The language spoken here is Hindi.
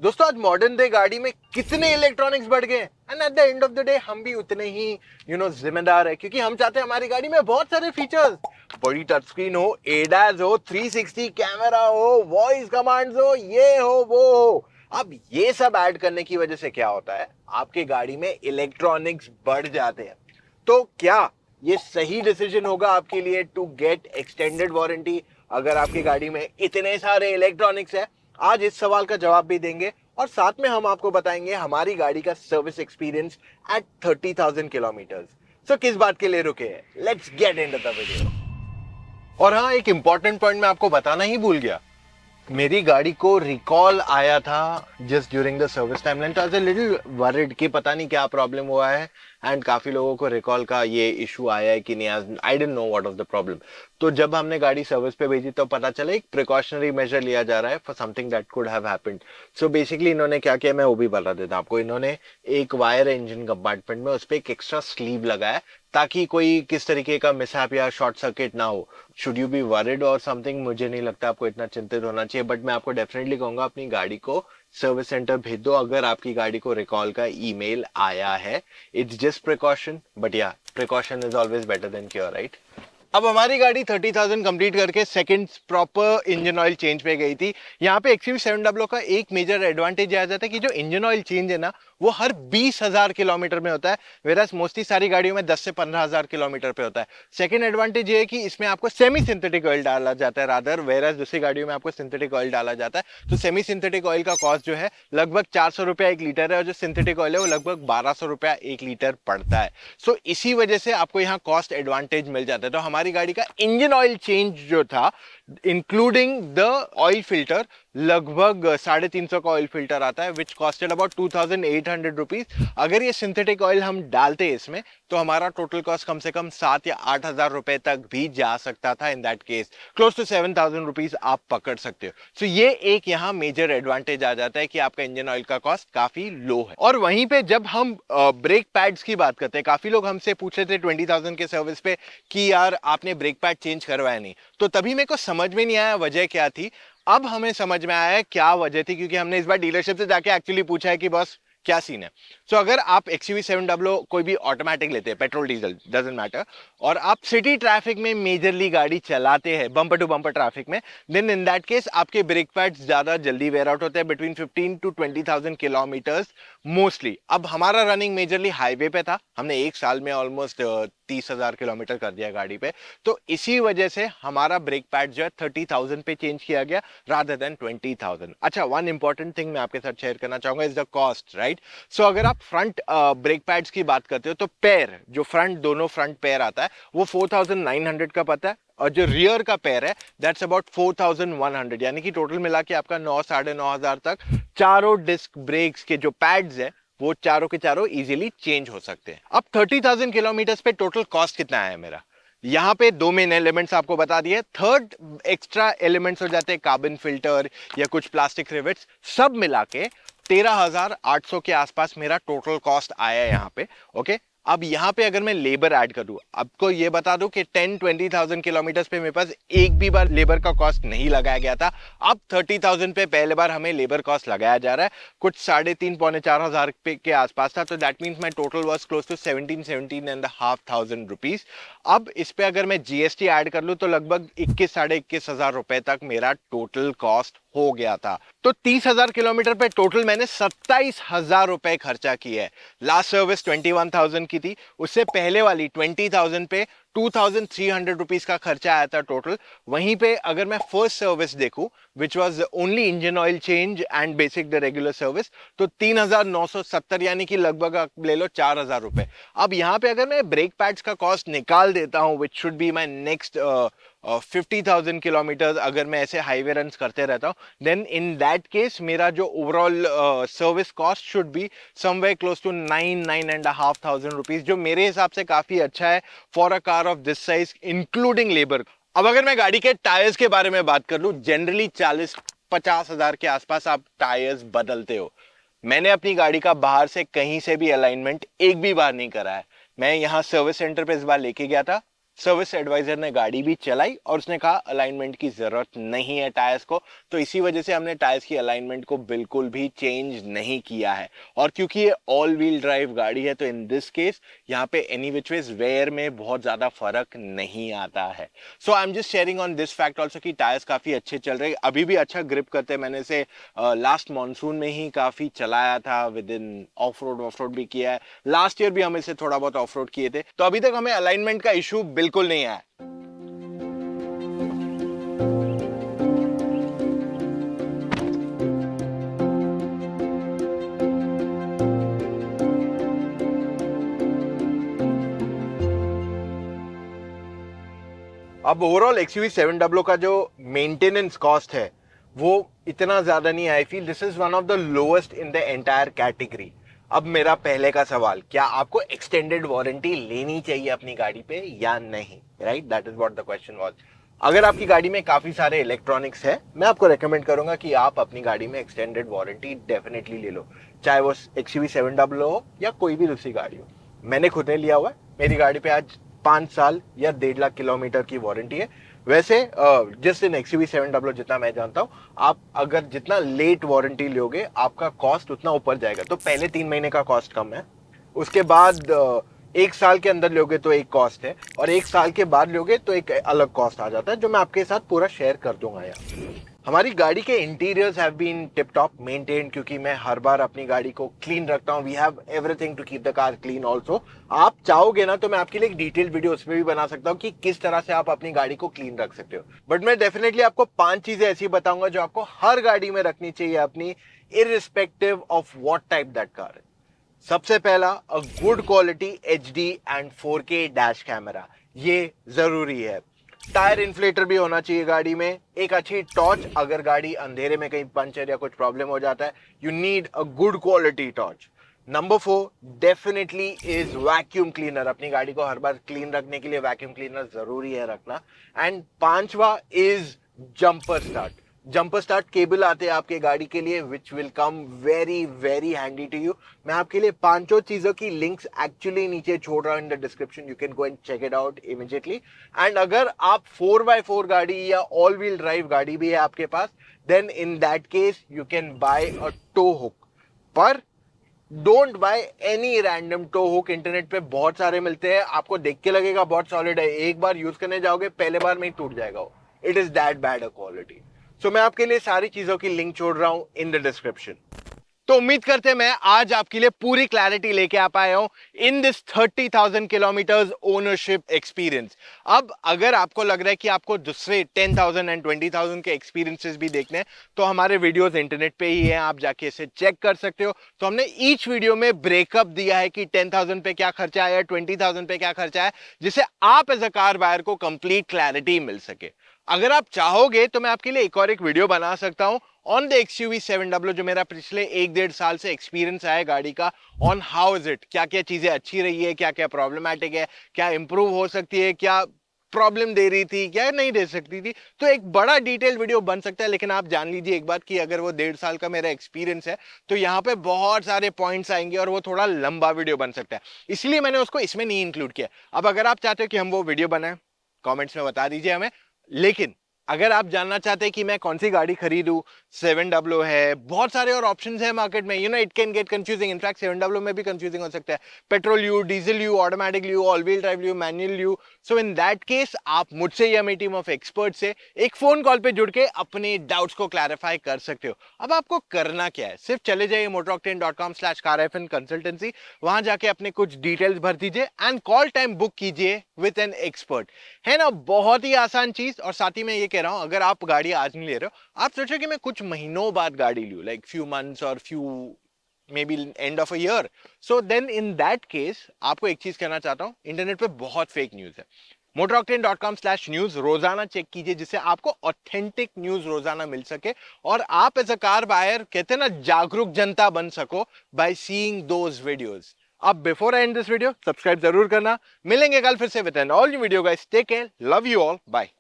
दोस्तों आज मॉडर्न डे गाड़ी में कितने इलेक्ट्रॉनिक्स बढ़ गए and at the end of the day हम भी उतने ही जिम्मेदार है, क्योंकि हम चाहते हैं हमारी गाड़ी में बहुत सारे फीचर्स, बड़ी टच स्क्रीन हो, एडास हो, 360 कैमरा हो, वॉइस कमांड्स हो, ये हो वो हो। अब ये सब ऐड करने की वजह से क्या होता है, आपकी गाड़ी में इलेक्ट्रॉनिक्स बढ़ जाते हैं। तो क्या ये सही डिसीजन होगा आपके लिए टू गेट एक्सटेंडेड वारंटी अगर आपकी गाड़ी में इतने सारे इलेक्ट्रॉनिक्स है? आज इस सवाल का जवाब भी देंगे और साथ में हम आपको बताएंगे हमारी गाड़ी का सर्विस एक्सपीरियंस एट 30,000 किलोमीटर। सो किस बात के लिए रुके हैं, let's get into the video. और हाँ, एक इंपॉर्टेंट पॉइंट मैं आपको बताना ही भूल गया, मेरी गाड़ी को रिकॉल आया था just during the service time line. तो I was a little worried कि पता नहीं क्या प्रॉब्लम हुआ है एंड काफी लोगों को रिकॉल का ये इशू आया है कि नहीं, I didn't know what was the problem. तो जब हमने गाड़ी सर्विस पे भेजी तो पता चला एक प्रिकॉशनरी मेजर लिया जा रहा है for something that could have happened. So basically इन्होंने क्या किया, मैं वो भी बता देता हूं आपको। इन्होंने एक वायर इंजन कंपार्टमेंट में उस पर एक एक्स्ट्रा स्लीव लगाया ताकि कोई किस तरीके का मिसहैप या शॉर्ट सर्किट ना हो। शुड यू बी वरिड और समथिंग, मुझे नहीं लगता आपको इतना चिंतित होना चाहिए, बट मैं आपको डेफिनेटली कहूंगा अपनी गाड़ी को सर्विस सेंटर भेज दो अगर आपकी गाड़ी को रिकॉल का ईमेल आया है। इट्स जस्ट प्रिकॉशन, बट या precaution is always better than cure, right? अब हमारी गाड़ी 30,000 कंप्लीट करके second proper engine oil change पे गई थी। यहाँ पे XUV700 का एक मेजर एडवांटेज आ जाता है कि जो इंजन ऑयल चेंज है ना, वो हर 20,000 किलोमीटर में होता है, वेरास मोस्टली सारी गाड़ियों में 10 से 15,000 किलोमीटर पे होता है। सेकंड एडवांटेज ये है कि इसमें आपको सेमी सिंथेटिक ऑयल डाला जाता है रादर, वेरास दूसरी गाड़ियों में आपको सिंथेटिक ऑयल डाला जाता है। तो सेमी सिंथेटिक ऑयल का कॉस्ट जो है लगभग 400 रुपया 1 लीटर है, और जो सिंथेटिक ऑयल है वो लगभग 1200 रुपया 1 लीटर पड़ता है। सो इसी वजह से आपको यहाँ कॉस्ट एडवांटेज मिल जाता है। तो हमारी गाड़ी का इंजन ऑयल चेंज जो था इंक्लूडिंग द ऑयल फिल्टर, लगभग 350 का ऑयल फिल्टर आता है, विच कॉस्टेड अबाउट 2,800 रुपीज। अगर ये सिंथेटिक ऑयल हम डालते इसमें तो हमारा टोटल कॉस्ट कम से कम 7 या 8,000 रुपए तक भी जा सकता था। In that case close to 7,000 rupees आप पकड़ सकते हो। सो ये एक यहाँ मेजर एडवांटेज आ जाता है कि आपका इंजन ऑयल का कॉस्ट काफी लो है। और वहीं पे जब हम ब्रेक पैड्स की बात करते हैं, काफी लोग हमसे पूछ रहे थे 20,000 के सर्विस पे कि यार आपने ब्रेक पैड चेंज करवाया नहीं, तो तभी मेरे को समझ में नहीं आया वजह क्या थी। अब हमें समझ में आया है क्या वजह थी, क्योंकि हमने इस बार डीलरशिप से जाके एक्चुअली पूछा है कि बॉस क्या सीन है। सो अगर आप XUV700 कोई भी ऑटोमेटिक लेते हैं, पेट्रोल डीजल डजंट मैटर, और आप सिटी ट्रैफिक में मेजरली गाड़ी चलाते हैं, बम्पर टू बम्पर ट्रैफिक में, देन इन दैट केस आपके ब्रेक पैड्स ज्यादा जल्दी वेयर आउट होते हैं, बिटवीन 15 to 20,000 किलोमीटर्स मोस्टली। अब हमारा रनिंग मेजरली हाईवे पे था, हमने एक साल में ऑलमोस्ट 30,000 किलोमीटर कर दिया गाड़ी पे, तो इसी वजह से हमारा ब्रेक पैड जो है 30,000 पे चेंज किया गया रादर देन 20,000। अच्छा, वन इंपॉर्टेंट थिंग मैं आपके साथ शेयर करना चाहूंगा इज द कॉस्ट, राइट? सो अगर आप फ्रंट ब्रेक पैड्स की बात करते हो तो पेयर, जो फ्रंट दोनों फ्रंट पेयर आता है वो 4,900 का पता है, और जो रियर का पेयर है दैट्स अबाउट 4,100, यानी कि टोटल मिला के आपका 9-9,500 तक चारों डिस्क ब्रेक्स के जो पैड्स है वो चारों के चारों इजीली चेंज हो सकते हैं। अब 30,000 किलोमीटर पे टोटल कॉस्ट कितना आया मेरा, यहाँ पे दो मेन एलिमेंट्स आपको बता दिए, थर्ड एक्स्ट्रा एलिमेंट्स हो जाते हैं कार्बन फिल्टर या कुछ प्लास्टिक रिवेट्स, सब मिला के 13,800 के आसपास मेरा टोटल कॉस्ट आया यहाँ पे। ओके, अब यहाँ पे अगर मैं लेबर ऐड कर दूं, आपको ये बता दूं कि 10-20,000 किलोमीटर पे मेरे पास एक भी बार लेबर का कॉस्ट नहीं लगाया गया था। अब 30,000 पे पहले बार हमें लेबर कॉस्ट लगाया जा रहा है, कुछ 3,500-4,500 पे के आसपास था। तो that means my total was close to 17,500 rupees. अब इस पे अगर मैं GST ऐड कर लूं तो लगभग 21,500 रुपए तक मेरा टोटल कॉस्ट हो गया था। तो 30,000 किलोमीटर पे टोटल मैंने 27,000 रुपए खर्चा किया है। लास्ट सर्विस 21,000 की थी, उससे पहले वाली 20,000 पे 2,300 रुपीज का खर्चा आया था टोटल। वहीं पे अगर मैं फर्स्ट सर्विस देखूं which was only engine oil change and basic the regular service, तो 3,970, यानी कि लगभग आप ले लो 4,000 रुपए। अब यहाँ पे अगर मैं ब्रेक पैड्स का कॉस्ट निकाल देता हूं which should be my next 50,000 kilometre, अगर मैं ऐसे हाईवे रन करते रहता हूँ, देन इन दैट केस मेरा जो overall service cost should be somewhere close to 9,500 rupees, जो मेरे हिसाब से काफी अच्छा है for a car of this size including labour. अब अगर मैं गाड़ी के टायर्स के बारे में बात कर लूं, जनरली 40-50 हजार के आसपास आप टायर्स बदलते हो। मैंने अपनी गाड़ी का बाहर से कहीं से भी अलाइनमेंट एक भी बार नहीं करा है। मैं यहाँ सर्विस सेंटर पे इस बार लेके गया था, सर्विस एडवाइजर ने गाड़ी भी चलाई और उसने कहा अलाइनमेंट की जरूरत नहीं है टायर्स को, तो इसी वजह से हमने टायर्स की अलाइनमेंट को बिल्कुल भी चेंज नहीं किया है। और क्योंकि ये ऑल व्हील ड्राइव गाड़ी है तो इन दिस केस यहाँ पे एनी विच वेज वेयर में बहुत ज्यादा फर्क नहीं आता है। So I am just sharing on this fact also कि टायर्स काफी अच्छे चल रहे हैं, अभी भी अच्छा ग्रिप करते हैं। मैंने इसे लास्ट मॉनसून में ही काफी चलाया था, विद इन ऑफ रोड भी किया है। लास्ट ईयर भी हम इसे थोड़ा बहुत ऑफ रोड किए थे, तो अभी तक हमें अलाइनमेंट का इशू बिल्कुल नहीं आया। अब ओवरऑल XUV 700 का जो मेंटेनेंस कॉस्ट है वो इतना ज्यादा नहीं, I feel this is one of the lowest in the entire category. अब मेरा पहले का सवाल, क्या आपको एक्सटेंडेड वारंटी लेनी चाहिए अपनी गाड़ी पे या नहीं, right? That is what the question was. अगर आपकी गाड़ी में काफी सारे इलेक्ट्रॉनिक्स है, मैं आपको रेकमेंड करूंगा कि आप अपनी गाड़ी में एक्सटेंडेड वारंटी डेफिनेटली ले लो, चाहे वो XUV 700 हो या कोई भी दूसरी गाड़ी हो। मैंने खुद ने लिया हुआ है, मेरी गाड़ी पे आज 5 साल या 1.5 लाख किलोमीटर की वारंटी है। वैसे जिस दिन XUV 700 जितना मैं जानता हूं, आप अगर जितना लेट वारंटी लोगे आपका कॉस्ट उतना ऊपर जाएगा। तो पहले 3 महीने का कॉस्ट कम है, उसके बाद 1 साल के अंदर लोगे तो एक कॉस्ट है, और 1 साल के बाद लोगे तो एक अलग कॉस्ट आ जाता है, जो मैं आपके साथ पूरा शेयर कर दूंगा यार। हमारी गाड़ी के interiors have been tip top maintain, क्योंकि मैं हर बार अपनी गाड़ी को क्लीन रखता हूँ। We have everything to keep the car clean also. आप चाहोगे ना तो मैं आपके लिए एक डिटेल्ड वीडियो उसमें भी बना सकता हूँ कि किस तरह से आप अपनी गाड़ी को क्लीन रख सकते हो। बट मैं डेफिनेटली आपको 5 चीजें ऐसी बताऊंगा जो आपको हर गाड़ी में रखनी चाहिए अपनी, irrespective of what type that car है। सबसे पहला, a good quality HD and 4K dash camera, ये जरूरी है। टायर इन्फ्लेटर भी होना चाहिए गाड़ी में, एक अच्छी टॉर्च, अगर गाड़ी अंधेरे में कहीं पंचर या कुछ प्रॉब्लम हो जाता है, you need a good quality torch. Number 4 definitely is vacuum cleaner, अपनी गाड़ी को हर बार क्लीन रखने के लिए वैक्यूम क्लीनर जरूरी है रखना। एंड 5वां is jumper start. Jumper start cable आते हैं आपके गाड़ी के लिए, which will come very very handy to you. मैं आपके लिए 5 चीजों की लिंक्स एक्चुअली नीचे छोड़ रहा हूं in the description, you can go and check it out immediately. And अगर आप 4x4 गाड़ी या ऑल व्हील ड्राइव गाड़ी भी है आपके पास, then in that case you can buy a tow hook. पर don't buy any random tow hook, internet पे बहुत सारे मिलते हैं, आपको देख के लगेगा बहुत सॉलिड है, एक बार यूज करने जाओगे पहले बार में ही टूट जाएगा वो। It is that bad a quality. So मैं आपके लिए सारी चीजों की लिंक छोड़ रहा हूं इन द डिस्क्रिप्शन। तो उम्मीद करते हैं मैं आज आपके लिए पूरी क्लैरिटी लेके आ पाया हूं in this 30,000 kilometres ownership experience. अब अगर आपको लग रहा है कि आपको दूसरे 10,000 एंड 20,000 के एक्सपीरियंसेस भी देखने हैं, तो हमारे वीडियोस इंटरनेट पे ही हैं, आप जाके इसे चेक कर सकते हो। तो हमने ईच वीडियो में ब्रेकअप दिया है कि 10,000 पे क्या खर्चा आया, 20,000 पे क्या खर्चा है, जिससे आप एज अ कार बायर को कंप्लीट क्लैरिटी मिल सके। अगर आप चाहोगे तो मैं आपके लिए एक वीडियो बना सकता हूं ऑन द XUV 700, जो मेरा पिछले 1-1.5 साल से एक्सपीरियंस है गाड़ी का, ऑन हाउ इज इट, क्या क्या चीजें अच्छी रही है, क्या क्या प्रॉब्लमैटिक है, क्या इंप्रूव हो सकती है, क्या प्रॉब्लम दे रही थी, क्या नहीं दे सकती थी। तो एक बड़ा डिटेल वीडियो बन सकता है। लेकिन आप जान लीजिए एक बात कि अगर वो 1.5 साल का मेरा एक्सपीरियंस है तो यहाँ पे बहुत सारे पॉइंट्स आएंगे और वो थोड़ा लंबा वीडियो बन सकता है, इसलिए मैंने उसको इसमें नहीं इंक्लूड किया। अब अगर आप चाहते हो कि हम वो वीडियो बनाएं, कॉमेंट्स में बता दीजिए हमें। लेकिन अगर आप जानना चाहते हैं कि मैं कौन सी गाड़ी खरीदूं, 700 है, बहुत सारे और ऑप्शंस हैं मार्केट में, it can get confusing. In fact 700 में भी कंफ्यूजिंग हो सकता है, पेट्रोल ल्यू, डीजल ल्यू, ऑटोमेटिक ल्यू, ऑल व्हील ड्राइव ल्यू, मैनुअल ल्यू। सो इन दैट केस आप मुझसे या मेरी टीम ऑफ एक्सपर्ट से एक फोन कॉल पे जुड़ के अपने डाउट्स को क्लैरिफाई कर सकते हो। अब आपको करना क्या है, सिर्फ चले जाइए motoroctane.com/car-consultancy, वहां जाके अपने कुछ डिटेल्स भर दीजिए एंड कॉल टाइम बुक कीजिए विद एन एक्सपर्ट। है ना, बहुत ही आसान चीज। और साथ ही मैं ये कह रहा हूं, अगर आप गाड़ी आज नहीं ले रहे हो, आप सोचो कि मैं कुछ महीनों बाद गाड़ी लूं, लाइक फ्यू मंथ्स और few maybe end of a year, so then in that case आपको एक चीज कहना चाहता हूं, इंटरनेट पे बहुत फेक न्यूज है। motoroctane.com/news रोजाना चेक कीजिए, जिससे आपको ऑथेंटिक न्यूज रोजाना मिल सके और आप एज अ कार बायर कहते हैं ना, जागरूक जनता बन सको बाय सीइंग दोज वीडियोस। अब before I end this video, subscribe जरूर करना। मिलेंगे कल फिर से with an all new video guys, take care, love you all, bye.